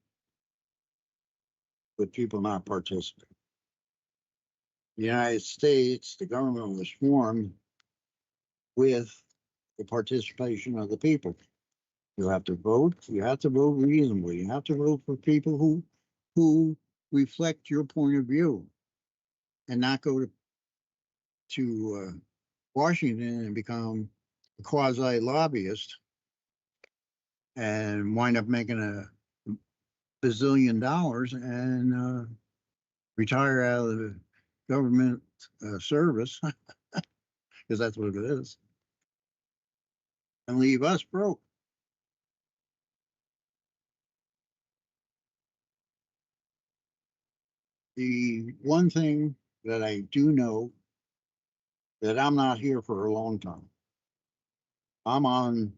with people not participating. The United States, the government was formed with the participation of the people. You have to vote. You have to vote reasonably. You have to vote for people who reflect your point of view, and not go to Washington and become a quasi lobbyist and wind up making a bazillion dollars and retire out of the government service, because that's what it is, and leave us broke. The one thing that I do know, that I'm not here for a long time. I'm on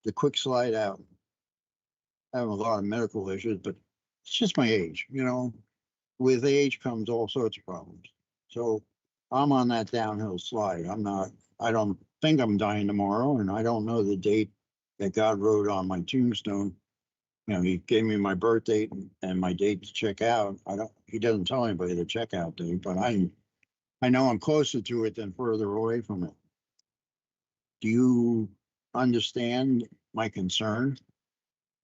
the quick slide out. I have a lot of medical issues, but it's just my age. You know, with age comes all sorts of problems. So I'm on that downhill slide. I don't think I'm dying tomorrow, and I don't know the date that God wrote on my tombstone. You know, he gave me my birth date and my date to check out. He doesn't tell anybody the checkout date, but I know I'm closer to it than further away from it. Do you understand my concern?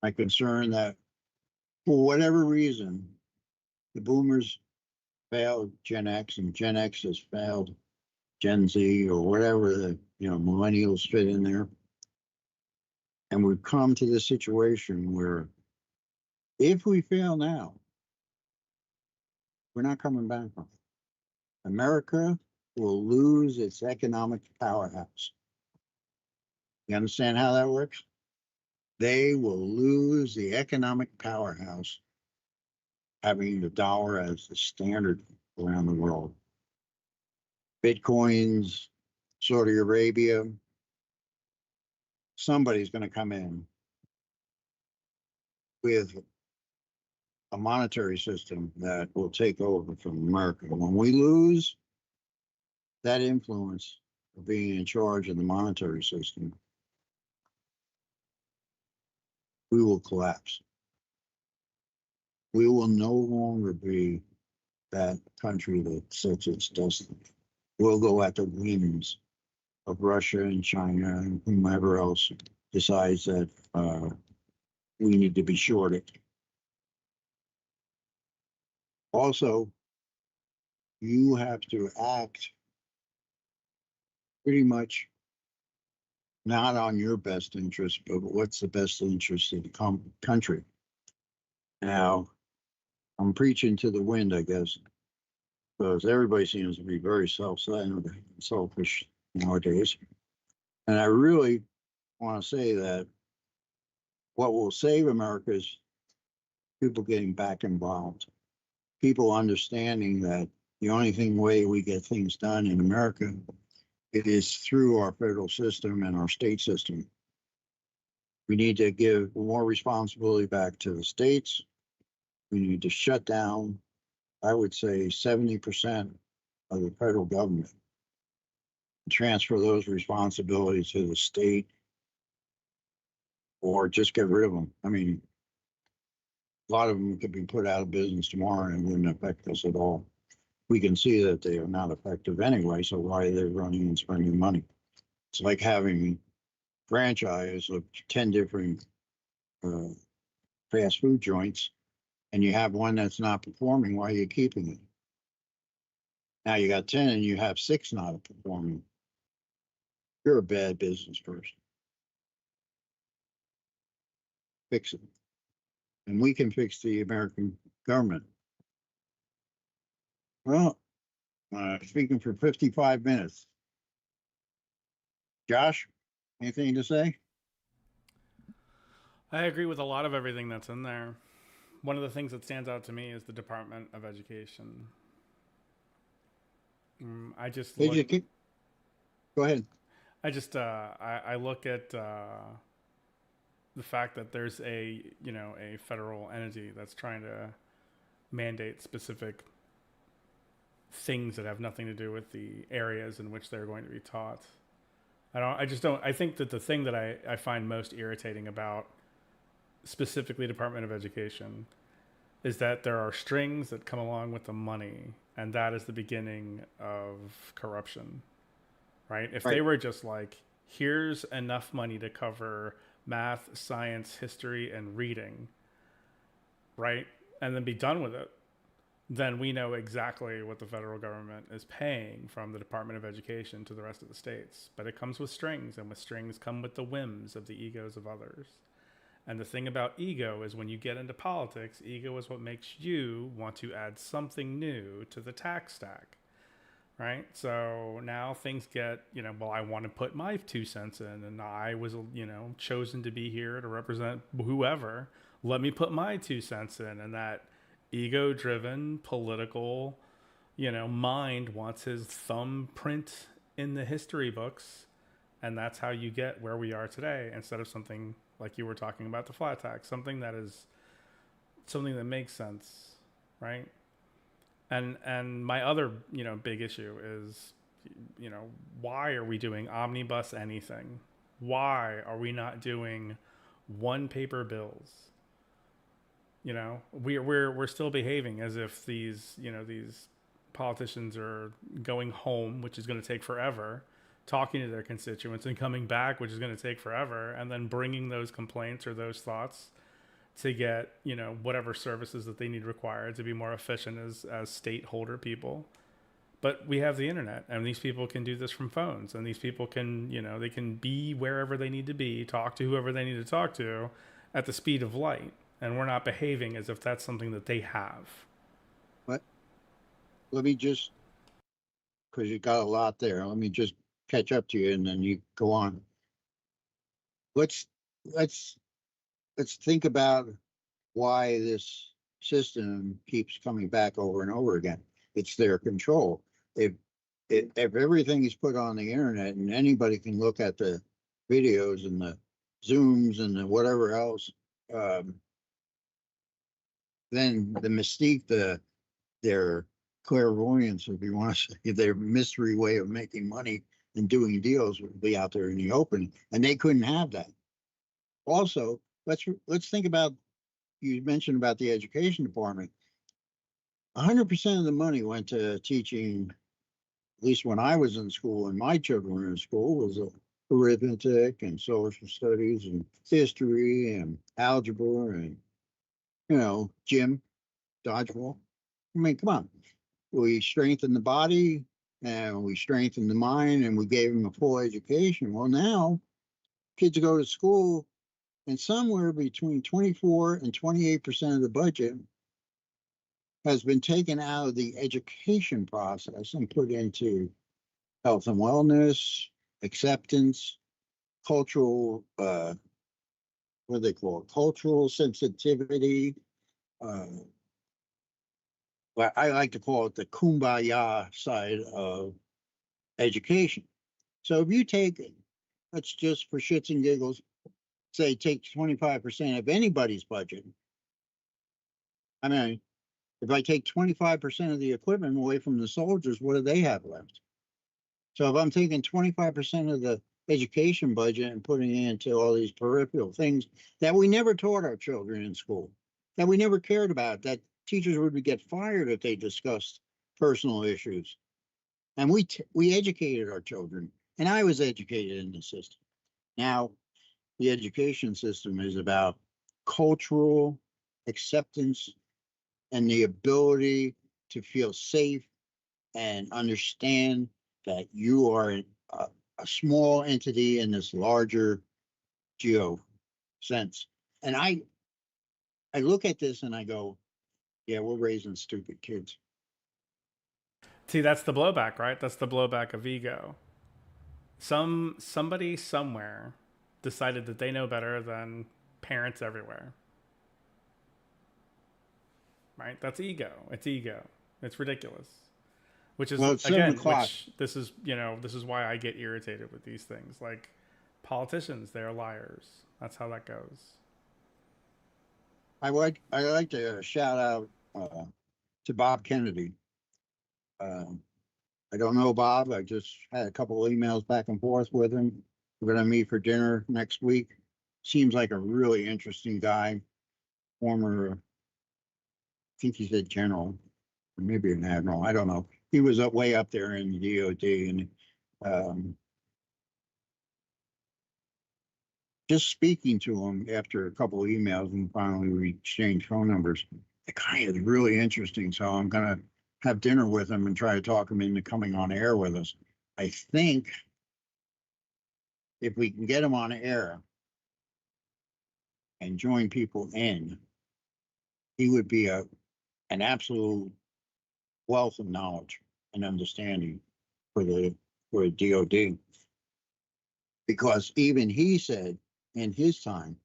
My concern that for whatever reason, the boomers failed Gen X and Gen X has failed Gen Z, or whatever the, millennials fit in there. And we've come to this situation where if we fail now, we're not coming back from it. America will lose its economic powerhouse. You understand how that works? They will lose the economic powerhouse, having the dollar as the standard around the world. Bitcoins, Saudi Arabia, somebody's going to come in with a monetary system that will take over from America. When we lose that influence of being in charge of the monetary system, we will collapse. We will no longer be that country that sets its destiny. We'll go at the whims of Russia and China and whomever else decides that we need to be shorted. Also, you have to act pretty much not on your best interest, but what's the best interest of the country. Now, I'm preaching to the wind, I guess, because everybody seems to be very self-centered and selfish nowadays. And I really want to say that what will save America is people getting back involved, people understanding that the only way we get things done in America, it is through our federal system and our state system. We need to give more responsibility back to the states. We need to shut down, I would say, 70% of the federal government, transfer those responsibilities to the state, or just get rid of them. I mean, a lot of them could be put out of business tomorrow and it wouldn't affect us at all. We can see that they are not effective anyway, so why are they running and spending money? It's like having franchise of 10 different fast food joints, and you have one that's not performing. Why are you keeping it? Now you got 10 and you have 6 not performing. You're a bad business person. Fix it. And we can fix the American government. Well, speaking for 55 minutes. Josh, anything to say? I agree with a lot of everything that's in there. One of the things that stands out to me is the Department of Education. I just look, Go ahead. I look at the fact that there's a federal entity that's trying to mandate specific things that have nothing to do with the areas in which they're going to be taught. I think that the thing that I find most irritating about specifically Department of Education is that there are strings that come along with the money, and that is the beginning of corruption, right? If they were just like, here's enough money to cover math, science, history, and reading, right? And then be done with it, then we know exactly what the federal government is paying from the Department of Education to the rest of the states. But it comes with strings, and with strings come with the whims of the egos of others. And the thing about ego is when you get into politics, ego is what makes you want to add something new to the tax stack, right? So now things get, well, I want to put my 2 cents in, and I was, chosen to be here to represent whoever. Let me put my 2 cents in. And that ego-driven political, mind wants his thumbprint in the history books. And that's how you get where we are today, instead of something like you were talking about, the flat tax, something that makes sense, right? And my other, big issue is, why are we doing omnibus anything? Why are we not doing one paper bills? We're still behaving as if these politicians are going home, which is going to take forever, talking to their constituents, and coming back, which is going to take forever, and then bringing those complaints or those thoughts to get, whatever services that they need required to be more efficient as state holder people. But we have the internet, and these people can do this from phones, and these people can, they can be wherever they need to be, talk to whoever they need to talk to at the speed of light. And we're not behaving as if that's something that they have. What? Let me just, because you got a lot there, let me just catch up to you, and then you go on. Let's think about why this system keeps coming back over and over again. It's their control. If everything is put on the internet and anybody can look at the videos and the Zooms and the whatever else, then the mystique, their clairvoyance, if you want to say, their mystery way of making money and doing deals would be out there in the open, and they couldn't have that. Also, let's think about, you mentioned about the education department. 100% of the money went to teaching, at least when I was in school and my children were in school, was arithmetic and social studies and history and algebra and gym, dodgeball. I mean, come on. We strengthened the body and we strengthened the mind, and we gave them a full education. Well, now kids go to school, and somewhere between 24 and 28% of the budget has been taken out of the education process and put into health and wellness, acceptance, cultural, what do they call it? Cultural sensitivity. Well, I like to call it the kumbaya side of education. So if you take, let's just for shits and giggles, say take 25% of anybody's budget. I mean, if I take 25% of the equipment away from the soldiers, what do they have left? So if I'm taking 25% of the education budget and putting it into all these peripheral things that we never taught our children in school, that we never cared about, that teachers would get fired if they discussed personal issues. And we educated our children, and I was educated in the system. Now, the education system is about cultural acceptance and the ability to feel safe and understand that you are a small entity in this larger geo sense. And I look at this and I go, yeah, we're raising stupid kids. See, that's the blowback, right? That's the blowback of ego. Somebody somewhere decided that they know better than parents everywhere. Right? That's ego. It's ego. It's ridiculous. Which is Well, it's 7 o'clock. which this is, this is why I get irritated with these things. Like politicians, they're liars. That's how that goes. I like to shout out to Bob Kennedy. I don't know Bob. I just had a couple of emails back and forth with him. We're going to meet for dinner next week. Seems like a really interesting guy. Former, I think he said general, or maybe an admiral. I don't know. He was way up there in the DOD, and just speaking to him after a couple of emails, and finally we exchanged phone numbers. The guy is really interesting, so I'm going to have dinner with him and try to talk him into coming on air with us. I think if we can get him on air and join people in, he would be an absolute wealth of knowledge and understanding for the DOD. Because even he said in his time,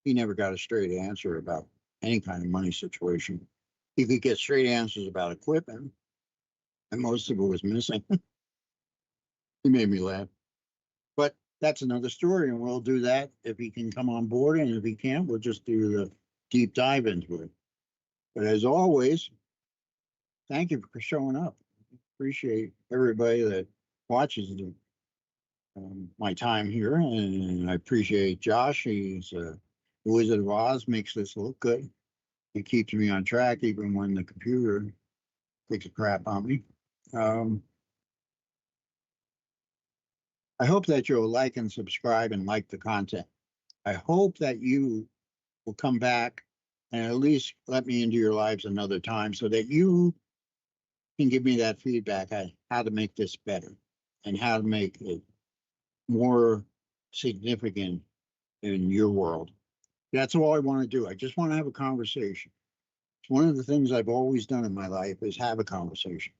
he never got a straight answer about any kind of money situation. He could get straight answers about equipment, and most of it was missing. He made me laugh. But that's another story, and we'll do that if he can come on board, and if he can't, we'll just do the deep dive into it. But as always, thank you for showing up. Appreciate everybody that watches my time here, and I appreciate Josh. He's the Wizard of Oz, makes this look good. He keeps me on track even when the computer takes a crap on me. I hope that you'll like and subscribe and like the content. I hope that you will come back and at least let me into your lives another time so that you can give me that feedback on how to make this better and how to make it more significant in your world. That's all I want to do. I just want to have a conversation. It's one of the things I've always done in my life is have a conversation.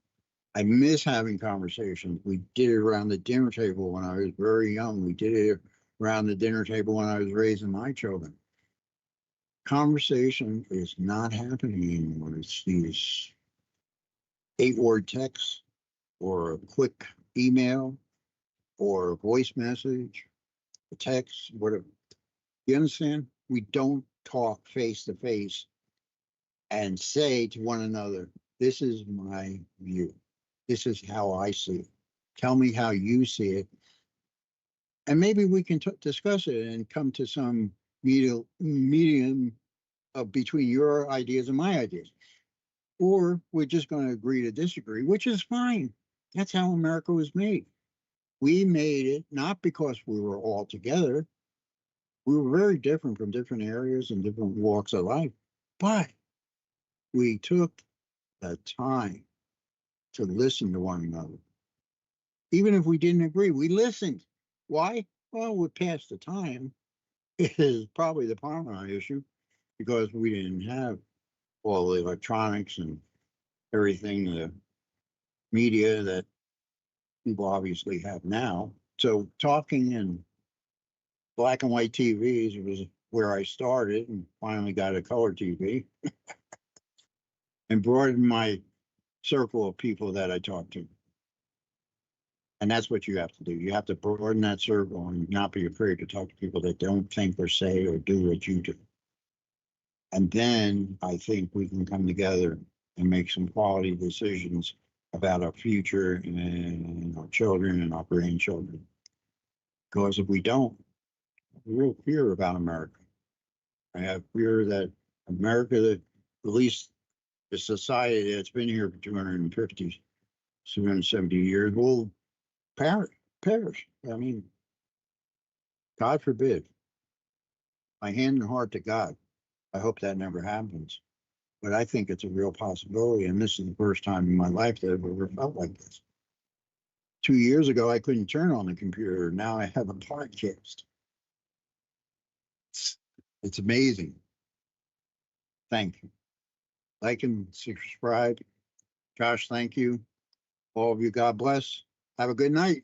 I miss having conversations. We did it around the dinner table when I was very young. We did it around the dinner table when I was raising my children. Conversation is not happening anymore. It's these 8-word texts or a quick email or a voice message, a text, whatever. You understand? We don't talk face to face and say to one another, this is my view. This is how I see it. Tell me how you see it. And maybe we can discuss it and come to some medium between your ideas and my ideas. Or we're just going to agree to disagree, which is fine. That's how America was made. We made it not because we were all together. We were very different from different areas and different walks of life, but we took the time to listen to one another. Even if we didn't agree, we listened. Why? Well, we're past the time. It is probably the paramount issue because we didn't have all the electronics and everything, the media that people obviously have now. So talking in black and white TVs was where I started and finally got a color TV and broadened my circle of people that I talk to. And that's what you have to do. You have to broaden that circle and not be afraid to talk to people that don't think or say or do what you do. And then I think we can come together and make some quality decisions about our future and our children and our grandchildren. Because if we don't, I have real fear about America. I have fear that America, that at least the society that's been here for 250, 270 years, will perish. I mean, God forbid. My hand and heart to God. I hope that never happens. But I think it's a real possibility. And this is the first time in my life that I've ever felt like this. 2 years ago, I couldn't turn on the computer. Now I have a podcast. It's amazing. Thank you. Like and subscribe. Josh, thank you. All of you, God bless. Have a good night.